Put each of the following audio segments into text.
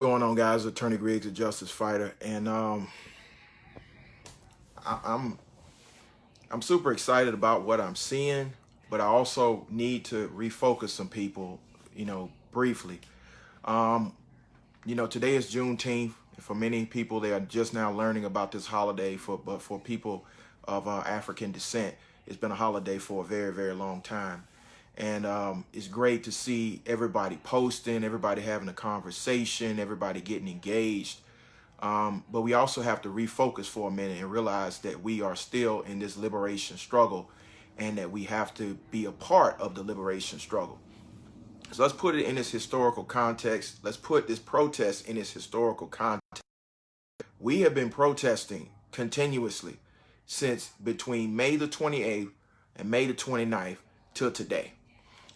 Going on, guys? Attorney Griggs, a justice fighter, and I'm super excited about what I'm seeing, but I also need to refocus some people, briefly. Um, Today is Juneteenth. For many people, they are just now learning about this holiday. But for people of African descent, it's been a holiday for a very, very long time. And it's great to see everybody posting, everybody having a conversation, everybody getting engaged. But we also have to refocus for a minute and realize that we are still in this liberation struggle and that we have to be a part of the liberation struggle. So let's put it in this historical context. Let's put this protest in its historical context. We have been protesting continuously since between May the 28th and May the 29th till today.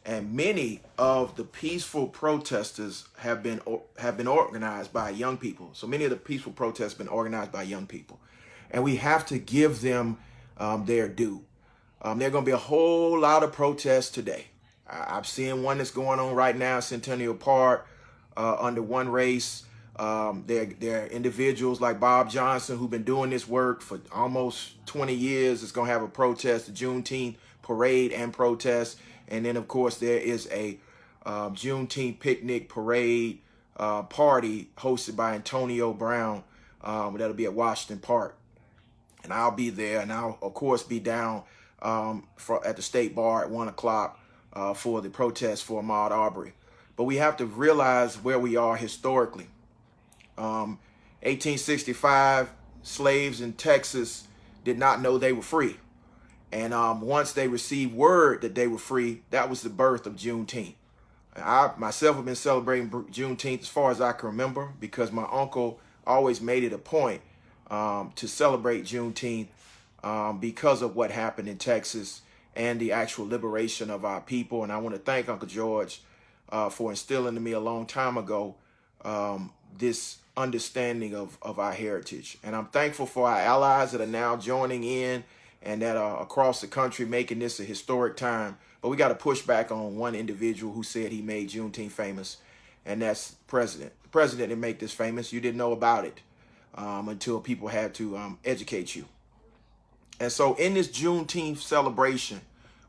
And many of the peaceful protesters have been organized by young people. So many of the peaceful protests have been organized by young people. And we have to give them their due. There are going to be a whole lot of protests today. I've seen one that's going on right now, Centennial Park, under one race. There are individuals like Bob Johnson who've been doing this work for almost 20 years. It's going to have a protest, the Juneteenth parade and protest. And then, of course, there is a Juneteenth picnic parade party hosted by Antonio Brown. That'll be at Washington Park. And I'll be there. And I'll, of course, be down at the State Bar at 1 o'clock for the protest for Ahmaud Arbery. But we have to realize where we are historically. 1865, slaves in Texas did not know they were free. And once they received word that they were free, that was the birth of Juneteenth. I myself have been celebrating Juneteenth as far as I can remember because my uncle always made it a point to celebrate Juneteenth because of what happened in Texas and the actual liberation of our people. And I want to thank Uncle George for instilling in me a long time ago this understanding of our heritage. And I'm thankful for our allies that are now joining in and that are across the country making this a historic time. But we got to push back on one individual who said he made Juneteenth famous, and that's the president. The president didn't make this famous. You didn't know about it until people had to educate you. And so in this Juneteenth celebration,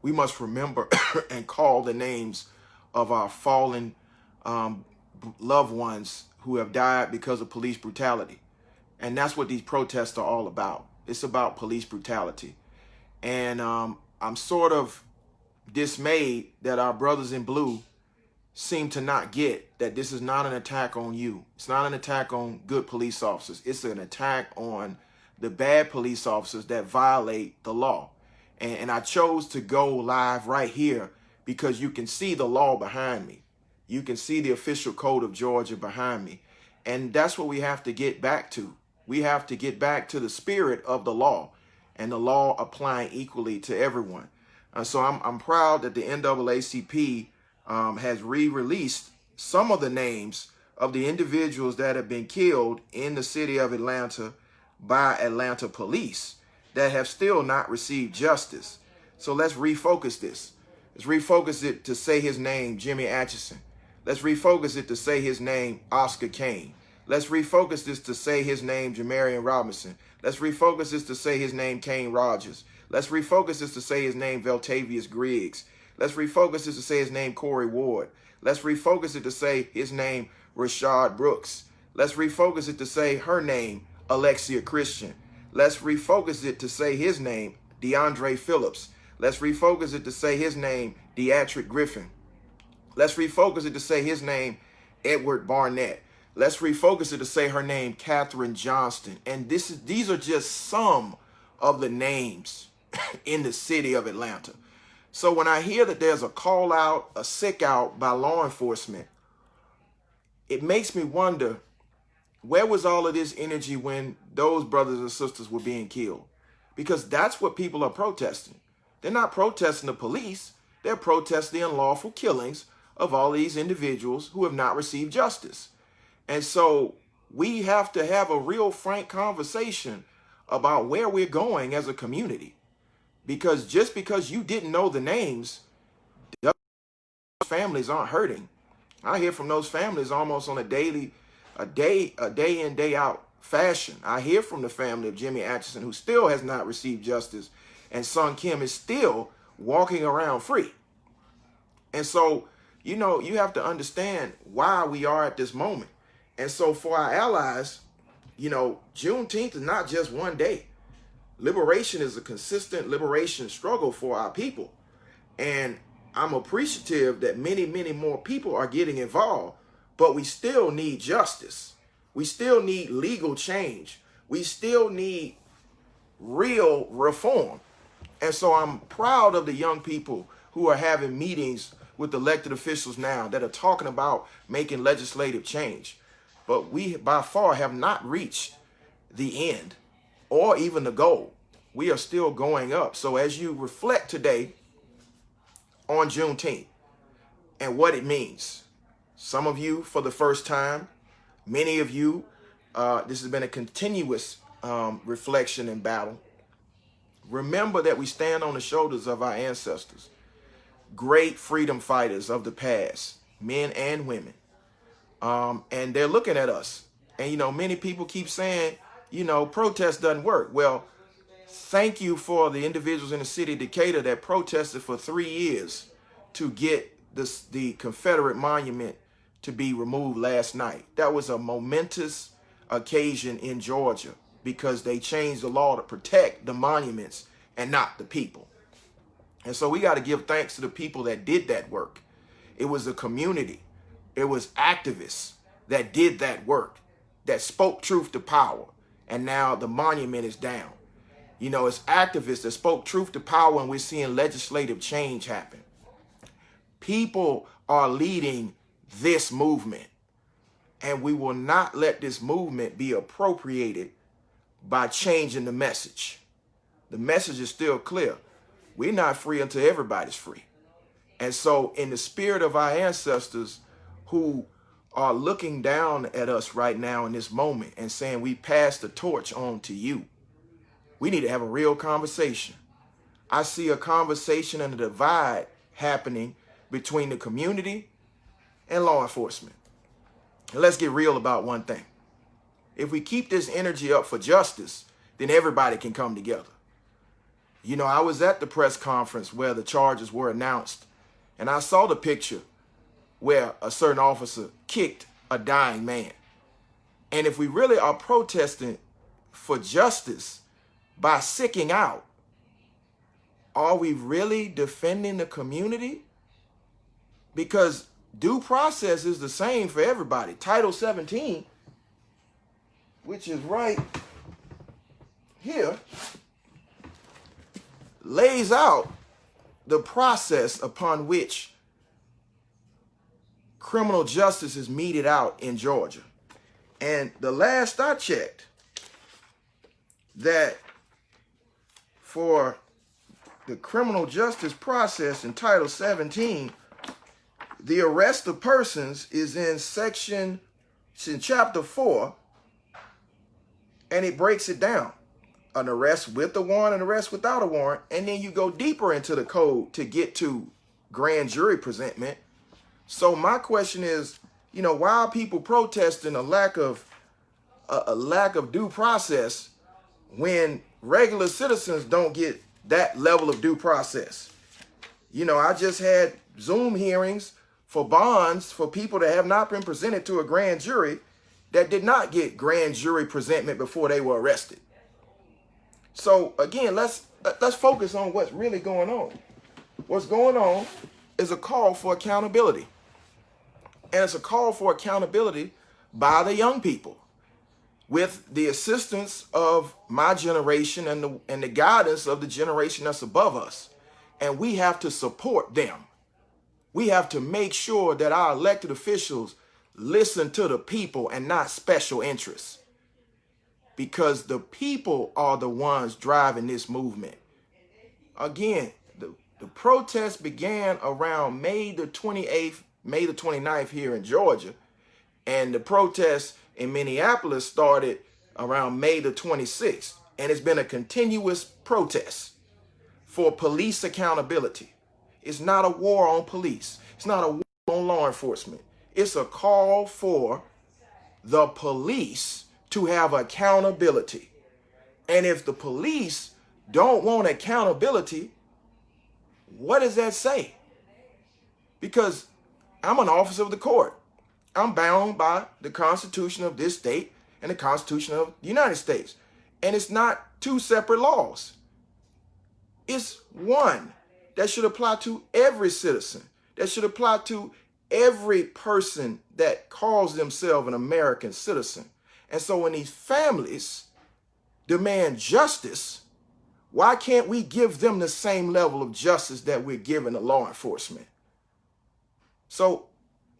we must remember and call the names of our fallen loved ones who have died because of police brutality. And that's what these protests are all about. It's about police brutality. And I'm sort of dismayed that our brothers in blue seem to not get that this is not an attack on you. It's not an attack on good police officers. It's an attack on the bad police officers that violate the law. And I chose to go live right here because you can see the law behind me. You can see the official code of Georgia behind me. And that's what we have to get back to. We have to get back to the spirit of the law and the law applying equally to everyone. So I'm proud that the NAACP has re-released some of the names of the individuals that have been killed in the city of Atlanta by Atlanta police that have still not received justice. So let's refocus this. Let's refocus it to say his name, Jimmy Atchison. Let's refocus it to say his name, Oscar Kane. Let's refocus this to say his name, Jamarian Robinson. Let's refocus this to say his name, Kane Rogers. Let's refocus this to say his name, Veltavius Griggs. Let's refocus this to say his name, Corey Ward. Let's refocus it to say his name, Rashad Brooks. Let's refocus it to say her name, Alexia Christian. Let's refocus it to say his name, DeAndre Phillips. Let's refocus it to say his name, Deatrick Griffin. Let's refocus it to say his name, Edward Barnett. Let's refocus it to say her name, Katherine Johnston. And these are just some of the names in the city of Atlanta. So when I hear that there's a call out, a sick out by law enforcement, it makes me wonder, where was all of this energy when those brothers and sisters were being killed? Because that's what people are protesting. They're not protesting the police. They're protesting the unlawful killings of all these individuals who have not received justice. And so we have to have a real frank conversation about where we're going as a community. Because just because you didn't know the names, families aren't hurting. I hear from those families almost on a daily a day in, day out fashion. I hear from the family of Jimmy Atchison, who still has not received justice, and Son Kim is still walking around free. And so, you know, you have to understand why we are at this moment. And so for our allies, you know, Juneteenth is not just one day. Liberation is a consistent liberation struggle for our people. And I'm appreciative that many, many more people are getting involved, but we still need justice. We still need legal change. We still need real reform. And so I'm proud of the young people who are having meetings with elected officials now that are talking about making legislative change. But we by far have not reached the end or even the goal. We are still going up. So as you reflect today on Juneteenth and what it means, some of you for the first time, many of you, this has been a continuous reflection and battle. Remember that we stand on the shoulders of our ancestors, great freedom fighters of the past, men and women. And they're looking at us. And, you know, many people keep saying, you know, protest doesn't work. Well, thank you for the individuals in the city of Decatur that protested for 3 years to get the Confederate monument to be removed last night. That was a momentous occasion in Georgia because they changed the law to protect the monuments and not the people. And so we got to give thanks to the people that did that work. It was a community. It was activists that did that work, that spoke truth to power. And now the monument is down. You know, it's activists that spoke truth to power, and we're seeing legislative change happen. People are leading this movement, and we will not let this movement be appropriated by changing the message. The message is still clear. We're not free until everybody's free. And so in the spirit of our ancestors who are looking down at us right now in this moment and saying we pass the torch on to you, we need to have a real conversation. I see a conversation and a divide happening between the community and law enforcement. And let's get real about one thing. If we keep this energy up for justice, then everybody can come together. You know, I was at the press conference where the charges were announced, and I saw the picture where a certain officer kicked a dying man. And if we really are protesting for justice by sicking out, are we really defending the community? Because due process is the same for everybody. Title 17, which is right here, lays out the process upon which criminal justice is meted out in Georgia. And the last I checked, that for the criminal justice process in Title 17, the arrest of persons is in chapter 4, and it breaks it down. An arrest with a warrant, an arrest without a warrant, and then you go deeper into the code to get to grand jury presentment. So my question is, you know, why are people protesting a lack of due process when regular citizens don't get that level of due process? You know, I just had Zoom hearings for bonds for people that have not been presented to a grand jury that did not get grand jury presentment before they were arrested. So again, let's focus on what's really going on. What's going on is a call for accountability. And it's a call for accountability by the young people with the assistance of my generation and the guidance of the generation that's above us. And we have to support them. We have to make sure that our elected officials listen to the people and not special interests. Because the people are the ones driving this movement. Again, the protest began around May the 28th, May the 29th here in Georgia. And the protest in Minneapolis started around May the 26th. And it's been a continuous protest for police accountability. It's not a war on police. It's not a war on law enforcement. It's a call for the police to have accountability. And if the police don't want accountability, what does that say? Because I'm an officer of the court. I'm bound by the Constitution of this state and the Constitution of the United States. And it's not two separate laws. It's one that should apply to every citizen, that should apply to every person that calls themselves an American citizen. And so when these families demand justice, why can't we give them the same level of justice that we're giving to law enforcement? So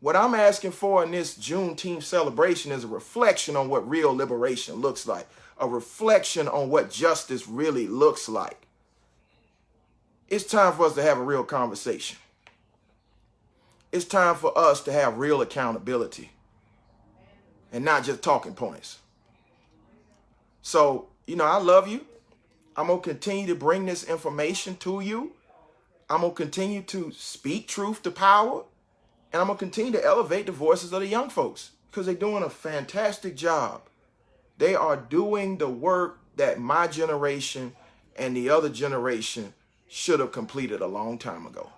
what I'm asking for in this Juneteenth celebration is a reflection on what real liberation looks like, a reflection on what justice really looks like. It's time for us to have a real conversation. It's time for us to have real accountability and not just talking points. So, I love you. I'm going to continue to bring this information to you. I'm going to continue to speak truth to power. And I'm going to continue to elevate the voices of the young folks because they're doing a fantastic job. They are doing the work that my generation and the other generation should have completed a long time ago.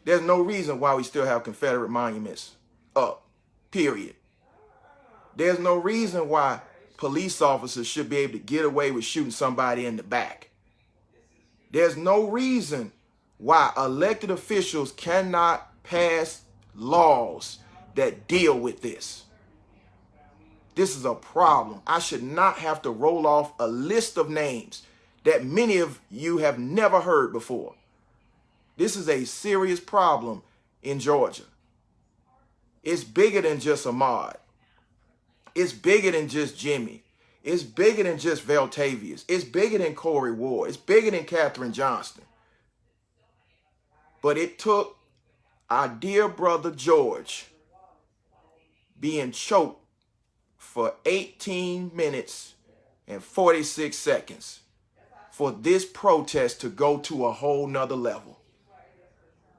There's no reason why we still have Confederate monuments up, period. There's no reason why police officers should be able to get away with shooting somebody in the back. There's no reason why elected officials cannot pass laws that deal with this. This is a problem. I should not have to roll off a list of names that many of you have never heard before. This is a serious problem in Georgia. It's bigger than just Ahmaud. It's bigger than just Jimmy. It's bigger than just Veltavius. It's bigger than Corey Ward. It's bigger than Katherine Johnston. But it took our dear brother George being choked for 18 minutes and 46 seconds for this protest to go to a whole nother level.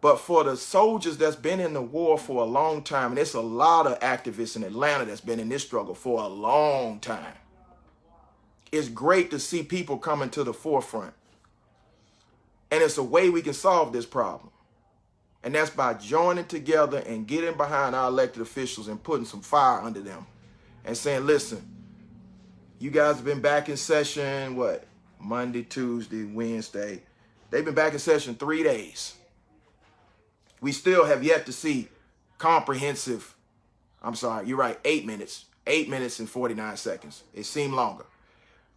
But for the soldiers that's been in the war for a long time, and there's a lot of activists in Atlanta that's been in this struggle for a long time, it's great to see people coming to the forefront. And it's a way we can solve this problem. And that's by joining together and getting behind our elected officials and putting some fire under them and saying, listen, you guys have been back in session, Monday, Tuesday, Wednesday. They've been back in session 3 days. We still have yet to see comprehensive, 8 minutes. 8 minutes and 49 seconds. It seemed longer.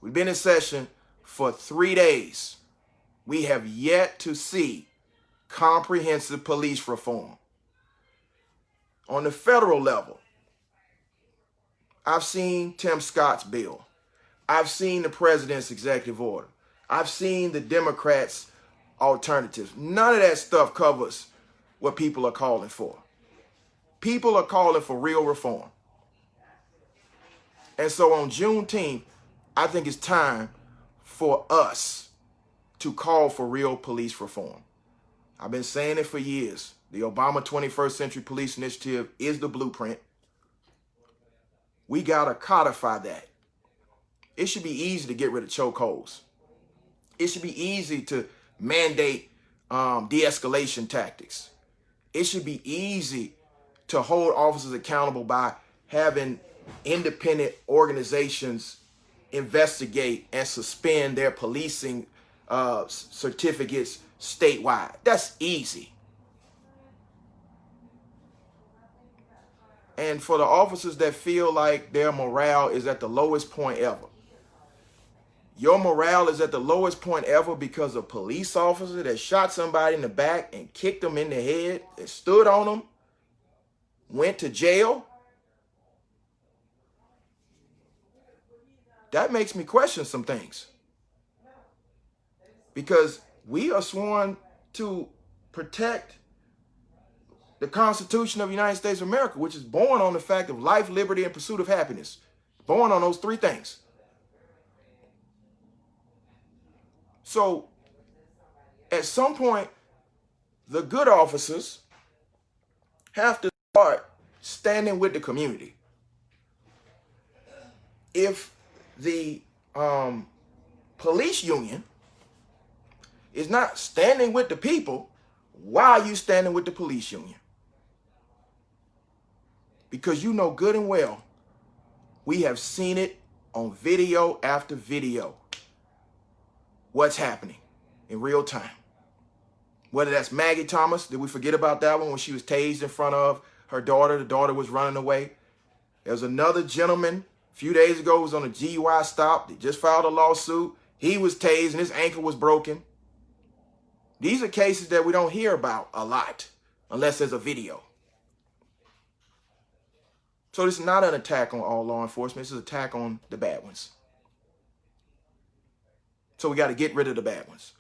We've been in session for 3 days. We have yet to see comprehensive police reform. On the federal level, I've seen Tim Scott's bill. I've seen the president's executive order. I've seen the Democrats' alternatives. None of that stuff covers what people are calling for. People are calling for real reform. And so on Juneteenth, I think it's time for us to call for real police reform. I've been saying it for years. The Obama 21st Century Police Initiative is the blueprint. We got to codify that. It should be easy to get rid of chokeholds. It should be easy to mandate de-escalation tactics. It should be easy to hold officers accountable by having independent organizations investigate and suspend their policing certificates statewide. That's easy. And for the officers that feel like their morale is at the lowest point ever, your morale is at the lowest point ever because a police officer that shot somebody in the back and kicked them in the head and stood on them, went to jail. That makes me question some things. Because we are sworn to protect the Constitution of the United States of America, which is born on the fact of life, liberty, and pursuit of happiness. Born on those three things. So, at some point, the good officers have to start standing with the community. if the police union is not standing with the people, why are you standing with the police union? Because you know good and well, we have seen it on video after video, what's happening in real time. Whether that's Maggie Thomas, did we forget about that one when she was tased in front of her daughter? The daughter was running away. There was another gentleman a few days ago who was on a GUI stop. They just filed a lawsuit. He was tased and his ankle was broken. These are cases that we don't hear about a lot unless there's a video. So this is not an attack on all law enforcement. This is an attack on the bad ones. So we got to get rid of the bad ones.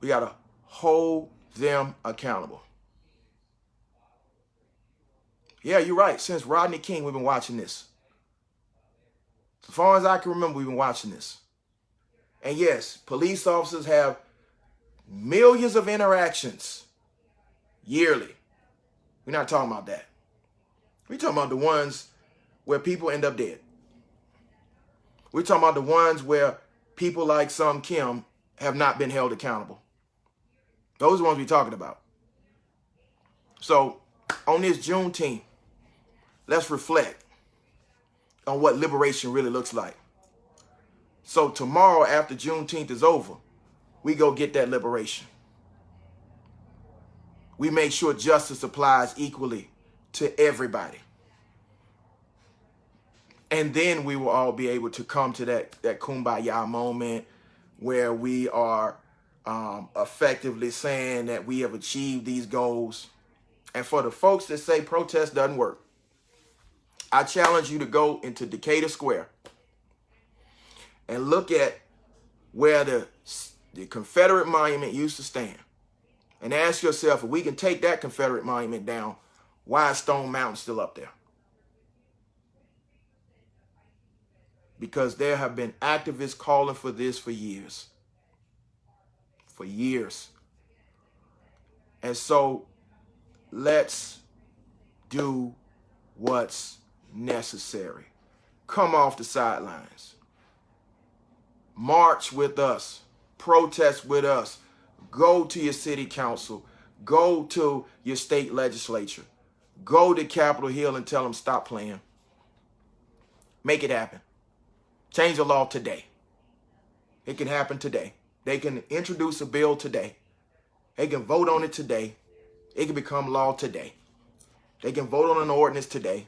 We got to hold them accountable. Yeah, you're right. Since Rodney King, we've been watching this. As far as I can remember, we've been watching this. And yes, police officers have millions of interactions yearly. We're not talking about that. We're talking about the ones where people end up dead. We're talking about the ones where people like Sung Kim have not been held accountable. Those are the ones we're talking about. So on this Juneteenth, let's reflect on what liberation really looks like. So tomorrow, after Juneteenth is over, we go get that liberation. We make sure justice applies equally to everybody. And then we will all be able to come to that kumbaya moment where we are effectively saying that we have achieved these goals. And for the folks that say protest doesn't work, I challenge you to go into Decatur Square and look at where the Confederate monument used to stand. And ask yourself, if we can take that Confederate monument down, why is Stone Mountain still up there? Because there have been activists calling for this for years. For years. And so let's do what's necessary. Come off the sidelines. March with us. Protest with us. Go to your city council. Go to your state legislature. Go to Capitol Hill and tell them stop playing. Make it happen. Change the law today. It can happen today. They can introduce a bill today. They can vote on it today. It can become law today. They can vote on an ordinance today.